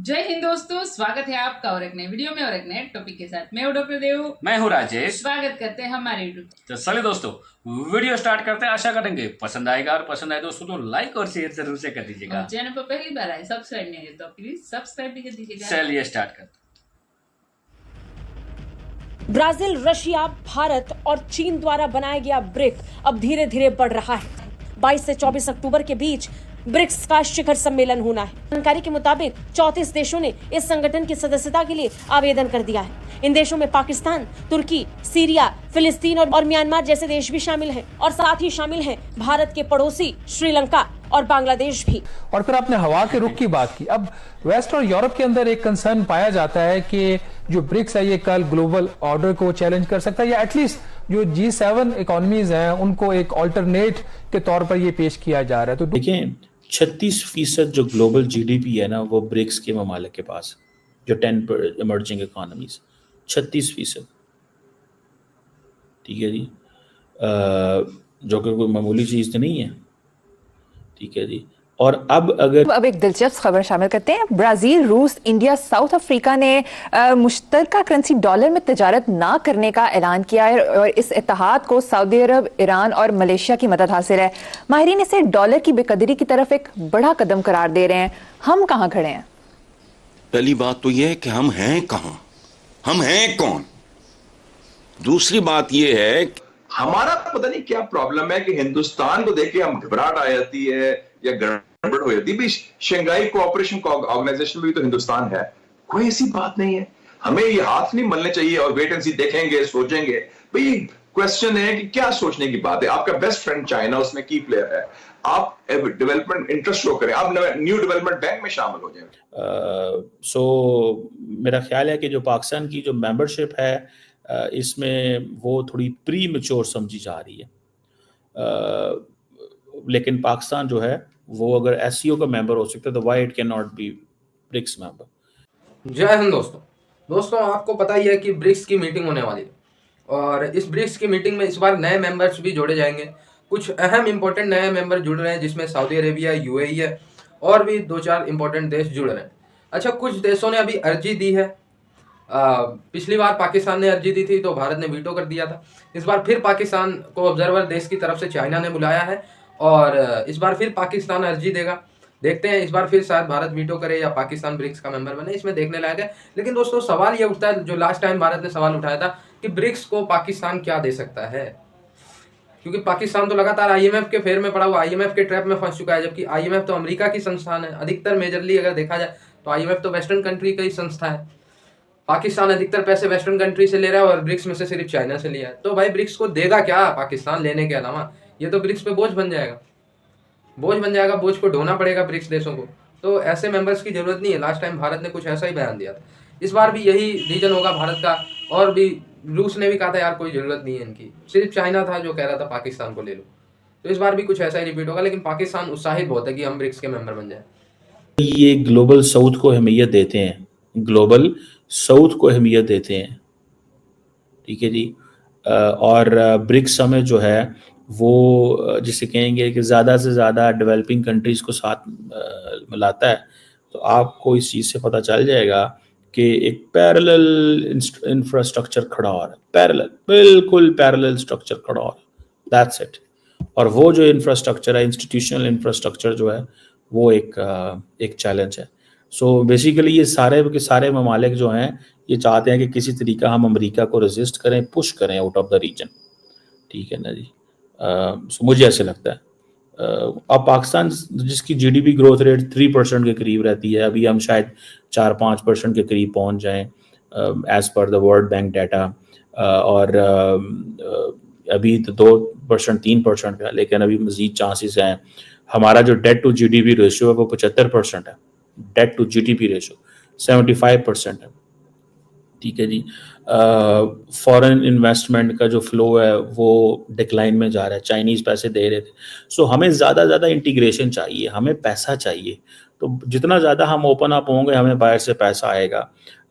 जय हिंद दोस्तों, स्वागत है आपका और एक नए वीडियो में और एक नए टॉपिक के साथ। मैं हूं डॉक्टर देव, मैं हूं राजेश। स्वागत करते हैं हमारे यूट्यूब। तो चलिए दोस्तों, वीडियो स्टार्ट करते हैं। आशा करेंगे पसंद आएगा, और पसंद आए दोस्तों तो लाइक और शेयर जरूर से कर दीजिएगा। और चैनल पर पहली बार आए, सब्सक्राइब नहीं है तो प्लीज सब्सक्राइब भी कर दीजिएगा। चलिए स्टार्ट करते हैं। ब्राजील, रशिया, भारत और चीन द्वारा बनाया गया ब्रिक अब धीरे धीरे बढ़ रहा है। 22 से 24 अक्टूबर के बीच ब्रिक्स का शिखर सम्मेलन होना है। जानकारी के मुताबिक 34 देशों ने इस संगठन की सदस्यता के लिए आवेदन कर दिया है। इन देशों में पाकिस्तान, तुर्की, सीरिया, फिलिस्तीन और म्यांमार जैसे देश भी शामिल हैं और साथ ही शामिल हैं भारत के पड़ोसी श्रीलंका और बांग्लादेश भी। और फिर आपने हवा के रुख की बात की। अब वेस्ट और यूरोप के अंदर एक कंसर्न पाया जाता है कि जो ब्रिक्स है ये कल ग्लोबल ऑर्डर को चैलेंज कर सकता है, या एटलीस्ट जो G7 इकोनॉमीज हैं उनको एक ऑल्टरनेट के तौर पर ये पेश किया जा रहा है। तो देखें, 36% जो ग्लोबल जीडीपी है ना, वो ब्रिक्स के ममालिक के पास, जो 10 इमर्जिंग इकोनॉमीज, 36%। ठीक है जी, जो कि कोई मामूली चीज़ तो नहीं है। ठीक है जी। और अब एक दिलचस्प खबर शामिल करते हैं। ब्राजील, रूस, इंडिया, साउथ अफ्रीका ने मुश्तरका करेंसी डॉलर में तजारत ना करने का ऐलान किया है और इस इत्तेहाद को सऊदी अरब, ईरान और मलेशिया की मदद हासिल है। माहिरीन इसे डॉलर की बेकदरी की तरफ एक बड़ा कदम करार दे रहे हैं। हम कहाँ खड़े हैं? पहली बात तो यह है कि हम हैं कहाँ, हम हैं कौन। दूसरी बात यह है कि हमारा पता नहीं क्या प्रॉब्लम है कि हिंदुस्तान को देख के हम घबराहट आ जाती है या गड़बड़ हो जाती है। शंघाई कोऑपरेशन ऑर्गेनाइजेशन में भी तो हिंदुस्तान है, कोई ऐसी बात नहीं है। हमें ये हाथ नहीं मलने चाहिए और वेट एंड सी, देखेंगे, सोचेंगे। भाई क्वेश्चन है कि क्या सोचने की बात है। आपका बेस्ट फ्रेंड चाइना उसमें की प्लेयर है, आप डेवलपमेंट इंटरेस्ट शो करें, आप न्यू डेवलपमेंट बैंक में शामिल हो जाए। सो मेरा ख्याल है कि जो पाकिस्तान की जो मेंबरशिप है इसमें वो थोड़ी प्री मैच्योर समझी जा रही है। लेकिन पाकिस्तान जो है वो अगर एससीओ का मेंबर हो सकता है तो why it can not be BRICS member. जय हिंद दोस्तों, आपको पता ही है कि ब्रिक्स की मीटिंग होने वाली है और इस ब्रिक्स की मीटिंग में इस बार नए मेंबर्स भी जोड़े जाएंगे। कुछ अहम इंपॉर्टेंट नए मेंबर जुड़ रहे हैं, जिसमें सऊदी अरेबिया, यूएई है और भी 2-4 इंपॉर्टेंट देश जुड़ रहे हैं। अच्छा, कुछ देशों ने अभी अर्जी दी है। पिछली बार पाकिस्तान ने अर्जी दी थी तो भारत ने वीटो कर दिया था। इस बार फिर पाकिस्तान को ऑब्जर्वर देश की तरफ से चाइना ने बुलाया है और इस बार फिर पाकिस्तान अर्जी देगा। देखते हैं इस बार फिर शायद भारत वीटो करे या पाकिस्तान ब्रिक्स का मेंबर बने, इसमें देखने लायक है। लेकिन दोस्तों सवाल ये उठता है, जो लास्ट टाइम भारत ने सवाल उठाया था कि ब्रिक्स को पाकिस्तान क्या दे सकता है, क्योंकि पाकिस्तान तो लगातार आईएमएफ के फेर में पड़ा हुआ, आईएमएफ के ट्रैप में फंस चुका है। जबकि आईएमएफ तो अमेरिका की संस्थान है, अधिकतर मेजरली अगर देखा जाए तो आईएमएफ तो वेस्टर्न कंट्री का ही संस्था है। पाकिस्तान अधिकतर पैसे वेस्टर्न कंट्री से ले रहा है और ब्रिक्स में से सिर्फ चाइना से लिया है। तो भाई ब्रिक्स को देगा क्या पाकिस्तान लेने के अलावा? ये तो ब्रिक्स पे बोझ बन जाएगा, बोझ को ढोना पड़ेगा ब्रिक्स देशों को। तो ऐसे मेंबर्स की जरूरत नहीं है। लास्ट टाइम भारत ने कुछ ऐसा ही बयान दिया था, इस बार भी यही रीजन होगा भारत का। और भी रूस ने भी कहा था यार कोई जरूरत नहीं है इनकी, सिर्फ चाइना था जो कह रहा था पाकिस्तान को ले लो। तो इस बार भी कुछ ऐसा ही रिपीट होगा, लेकिन पाकिस्तान उत्साहित बहुत है कि हम ब्रिक्स के मेंबर बन जाए। ये ग्लोबल साउथ को अहमियत देते हैं, ग्लोबल साउथ को अहमियत देते हैं। ठीक है जी। और ब्रिक्स समिट जो है वो जिसे कहेंगे कि ज़्यादा से ज़्यादा डेवलपिंग कंट्रीज़ को साथ मिलाता है। तो आपको इस चीज़ से पता चल जाएगा कि एक पैरेलल इंफ्रास्ट्रक्चर खड़ा हो रहा है, पैरेलल, बिल्कुल पैरेलल स्ट्रक्चर खड़ा हो रहा है। That's it. और वो जो इंफ्रास्ट्रक्चर है, इंस्टीट्यूशनल इंफ्रास्ट्रक्चर जो है, वो एक चैलेंज है। सो बेसिकली ये सारे के सारे ममालिक जो हैं ये चाहते हैं कि किसी तरीका हम अमेरिका को रेजिस्ट करें, पुश करें आउट ऑफ द रीजन। ठीक है ना जी। सो मुझे ऐसे लगता है। अब पाकिस्तान जिसकी जीडीपी ग्रोथ रेट 3% के करीब रहती है, अभी हम शायद 4-5% के करीब पहुंच जाएं as per the world bank data. और अभी तो 2%, 3% का, लेकिन अभी मजीद चांसेस हैं। हमारा जो डेट टू जीडीपी रेशियो है वो 75% है। डेट टू जीडीपी रेशियो 75% है। ठीक है जी। फॉरेन इन्वेस्टमेंट का जो फ्लो है वो डिक्लाइन में जा रहा है, चाइनीज़ पैसे दे रहे थे। सो हमें ज़्यादा इंटीग्रेशन चाहिए, हमें पैसा चाहिए। तो जितना ज़्यादा हम ओपन अप होंगे हमें बाहर से पैसा आएगा।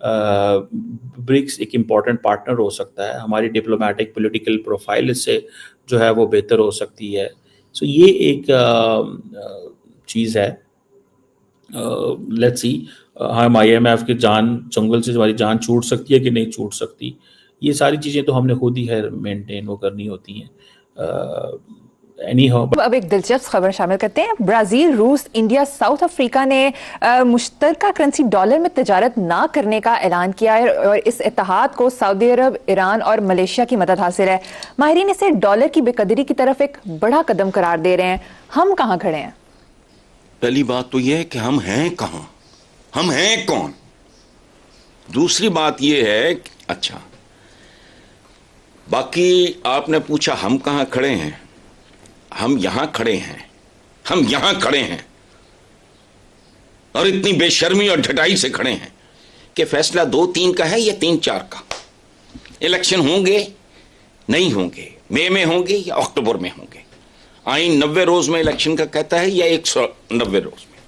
ब्रिक्स एक इम्पॉर्टेंट पार्टनर हो सकता है, हमारी डिप्लोमेटिक पॉलिटिकल प्रोफाइल इससे जो है वो बेहतर हो सकती है। सो ये एक चीज़ है लेट्स सी हम IMF के जंगल से हमारी जान छूट सकती है कि नहीं छूट सकती, ये सारी चीज़ें तो हमने खुद ही है मेंटेन वो करनी होती हैं। एनी हाउ अब एक दिलचस्प खबर शामिल करते हैं। ब्राजील, रूस, इंडिया, साउथ अफ्रीका ने मुश्तरका करेंसी डॉलर में तजारत ना करने का ऐलान किया है और इस इत्तेहाद को सऊदी अरब, ईरान और मलेशिया की मदद हासिल है। माहिरीन इसे डॉलर की बेकदरी की तरफ एक बड़ा कदम करार दे रहे हैं। हम कहाँ खड़े हैं? पहली बात तो यह है कि हम हैं कहाँ, हम हैं कौन। दूसरी बात यह है अच्छा, बाकी आपने पूछा हम कहाँ खड़े हैं, हम यहां खड़े हैं, हम यहां खड़े हैं और इतनी बेशर्मी और ढटाई से खड़े हैं कि फैसला 2-3 का है या 3-4 का। इलेक्शन होंगे नहीं होंगे, मई में होंगे या अक्टूबर में होंगे। आईन 90 रोज में इलेक्शन का कहता है या 190 रोज में।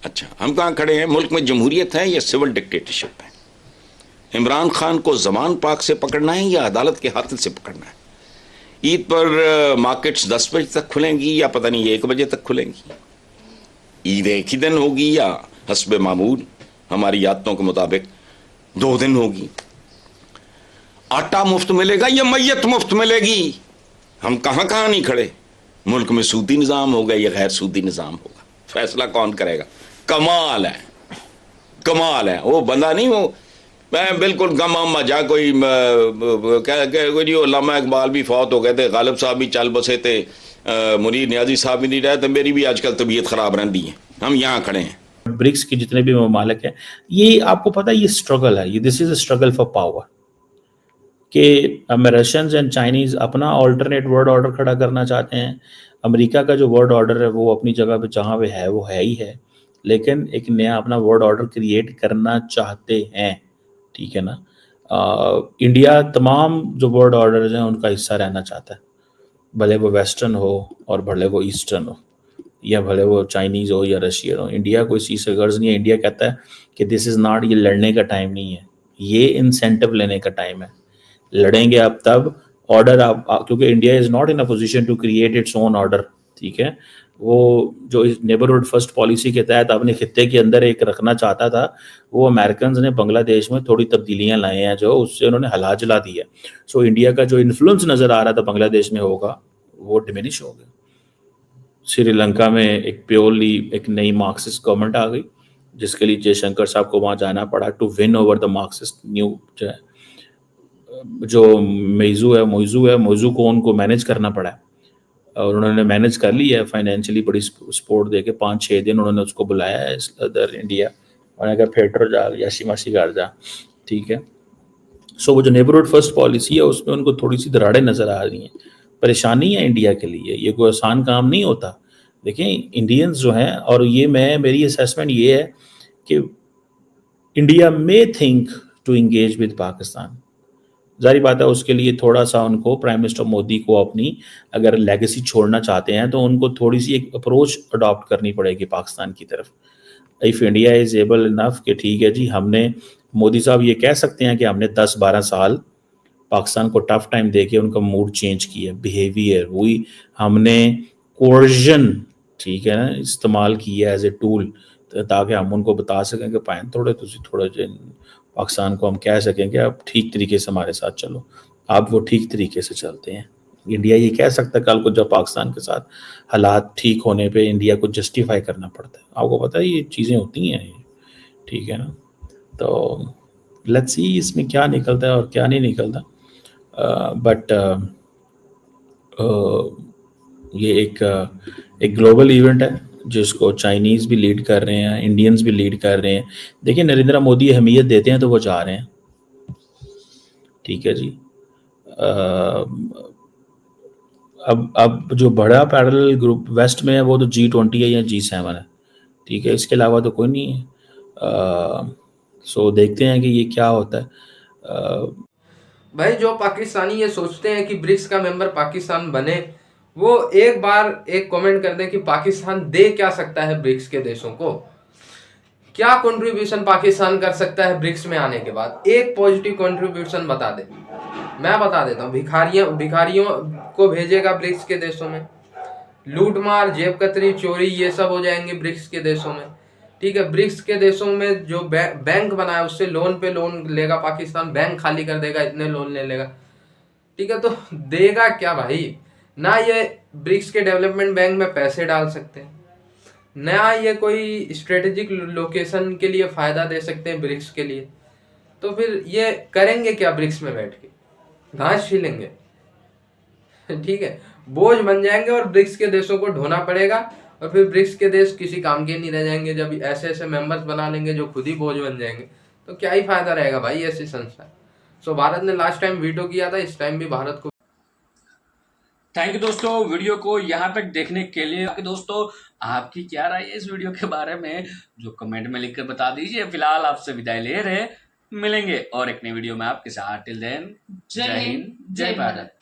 अच्छा, हम कहां खड़े हैं? मुल्क में जमहूरियत है या सिविल डिक्टेटरशिप है? इमरान खान को जमान पाक से पकड़ना है या अदालत के हाथ से पकड़ना है? ईद पर मार्केट्स 10 बजे तक खुलेंगी या पता नहीं 1 बजे तक खुलेंगी? ईद एक ही दिन होगी या हस्बे मामूल हमारी आदतों के मुताबिक 2 दिन होगी? आटा मुफ्त मिलेगा या मैयत मुफ्त मिलेगी? हम कहां कहां नहीं खड़े। मुल्क में सूदी निज़ाम होगा या गैर सूदी निज़ाम होगा, फैसला कौन करेगा? कमाल है, कमाल है। वो बंदा नहीं, वो मैं बिल्कुल गम मजा कोई अल्लामा इकबाल भी फौत हो गए थे, गालिब साहब भी चल बसे थे, मुनीर नियाजी साहब भी नहीं रहे, तो मेरी भी आजकल तबीयत खराब रहती है। हम यहाँ खड़े हैं। ब्रिक्स के जितने भी ममालिक हैं, ये आपको पता है ये स्ट्रगल है, ये this is a struggle for power कि रशियंस एंड चाइनीज अपना ऑल्टरनेट वर्ल्ड ऑर्डर खड़ा करना चाहते हैं। अमेरिका का जो वर्ल्ड ऑर्डर है वो अपनी जगह पे जहाँ पे है वो है ही है, लेकिन एक नया अपना वर्ल्ड ऑर्डर क्रिएट करना चाहते हैं, ठीक है ना। इंडिया तमाम जो वर्ल्ड ऑर्डर हैं उनका हिस्सा रहना चाहता है, भले वो वेस्टर्न हो और भले वो ईस्टर्न हो या भले वो चाइनीज़ हो या रशियन हो। इंडिया कोई चीज़ से गर्ज नहीं है। इंडिया कहता है कि दिस इज़ नॉट, ये लड़ने का टाइम नहीं है, ये इंसेंटिव लेने का टाइम है। लड़ेंगे आप तब ऑर्डर आप क्योंकि India is not in a position to create its own order, ठीक है। वो जो इस नेबरहुड फर्स्ट पॉलिसी के तहत अपने खित्ते के अंदर एक रखना चाहता था, वो अमेरिकन ने बांग्लादेश में थोड़ी तब्दीलियां लाए हैं जो उससे उन्होंने हला जला दी है। सो इंडिया का जो इन्फ्लुएंस नज़र आ रहा था बांग्लादेश में होगा वो डिमिनिश हो गया। श्रीलंका में एक प्योरली एक नई मार्क्सिस्ट गवर्नमेंट आ गई जिसके लिए जयशंकर साहब को वहाँ जाना पड़ा to win over the Marxist new जो मोइजू है मोइजू को उनको मैनेज करना पड़ा है और उन्होंने मैनेज कर लिया है फाइनेंशियली, बड़ी सपोर्ट देके 5-6 दिन उन्होंने उसको बुलाया है अदर इंडिया और अगर फेडर जा या शिमासी घर जा, ठीक है। सो वो जो नेबरहुड फर्स्ट पॉलिसी है उसमें उनको थोड़ी सी दरारें नज़र आ रही हैं। परेशानी है इंडिया के लिए, ये कोई आसान काम नहीं होता। देखें इंडियंस जो हैं, और ये मेरी असेसमेंट ये है कि इंडिया में think to engage with Pakistan. जारी बात है उसके लिए थोड़ा सा उनको प्राइम मिनिस्टर मोदी को अपनी अगर लेगेसी छोड़ना चाहते हैं तो उनको थोड़ी सी एक अप्रोच अडॉप्ट करनी पड़ेगी पाकिस्तान की तरफ। If India is able enough कि ठीक है जी, हमने मोदी साहब ये कह सकते हैं कि हमने 10-12 साल पाकिस्तान को टफ टाइम दे के उनका मूड चेंज किया, बिहेवियर हुई, हमने कोर्जन, ठीक है ना, इस्तेमाल किया एज ए टूल ताकि हम उनको बता सकें कि पाएँ थोड़े पाकिस्तान को हम कह सकें कि आप ठीक तरीके से हमारे साथ चलो। आप वो ठीक तरीके से चलते हैं। इंडिया ये कह सकता है कल को जब पाकिस्तान के साथ हालात ठीक होने पे इंडिया को जस्टिफाई करना पड़ता है। आपको पता है ये चीज़ें होती हैं, ठीक है ना। तो लेट्स सी इसमें क्या निकलता है और क्या नहीं निकलता। बट ये एक ग्लोबल इवेंट है जिसको चाइनीज़ भी लीड कर रहे हैं, इंडियंस भी लीड कर रहे हैं। देखिए नरेंद्र मोदी अहमियत देते हैं तो वो जा रहे हैं, ठीक है जी। अब जो बड़ा पैरेलल ग्रुप वेस्ट में है वो तो G20 है या G7 है, ठीक है, इसके अलावा तो कोई नहीं है। सो देखते हैं कि ये क्या होता है। भाई जो पाकिस्तानी ये सोचते हैं कि ब्रिक्स का मेंबर पाकिस्तान बने, वो एक बार एक कमेंट कर दें कि पाकिस्तान दे क्या सकता है ब्रिक्स के देशों को, क्या कंट्रीब्यूशन पाकिस्तान कर सकता है ब्रिक्स में आने के बाद। एक पॉजिटिव कंट्रीब्यूशन बता दे, मैं बता देता हूँ। भिखारियों को भेजेगा ब्रिक्स के देशों में, लूट मार, जेब कतरी, चोरी, ये सब हो जाएंगे ब्रिक्स के देशों में। ठीक है, ब्रिक्स के देशों में जो बैंक बनाया उससे लोन पे लोन लेगा पाकिस्तान, बैंक खाली कर देगा, इतने लोन ले लेगा। ठीक है, तो देगा क्या भाई? ना ये ब्रिक्स के डेवलपमेंट बैंक में पैसे डाल सकते हैं, ना ये कोई स्ट्रेटेजिक लोकेशन के लिए फायदा दे सकते हैं ब्रिक्स के लिए। तो फिर ये करेंगे क्या ब्रिक्स में बैठ के? घास छीलेंगे। ठीक है, बोझ बन जाएंगे और ब्रिक्स के देशों को ढोना पड़ेगा, और फिर ब्रिक्स के देश किसी काम के नहीं रह जाएंगे। जब ऐसे ऐसे मेंबर्स बना लेंगे जो खुद ही बोझ बन जाएंगे, तो क्या ही फायदा रहेगा भाई ऐसी संस्था। सो भारत ने लास्ट टाइम वीटो किया था, इस टाइम भी भारत को। थैंक यू दोस्तों वीडियो को यहाँ तक देखने के लिए। दोस्तों आपकी क्या राय है इस वीडियो के बारे में, जो कमेंट में लिखकर बता दीजिए। फिलहाल आपसे विदाई ले रहे, मिलेंगे और एक नई वीडियो में आपके साथ। टिल देन, जय हिंद, जय भारत।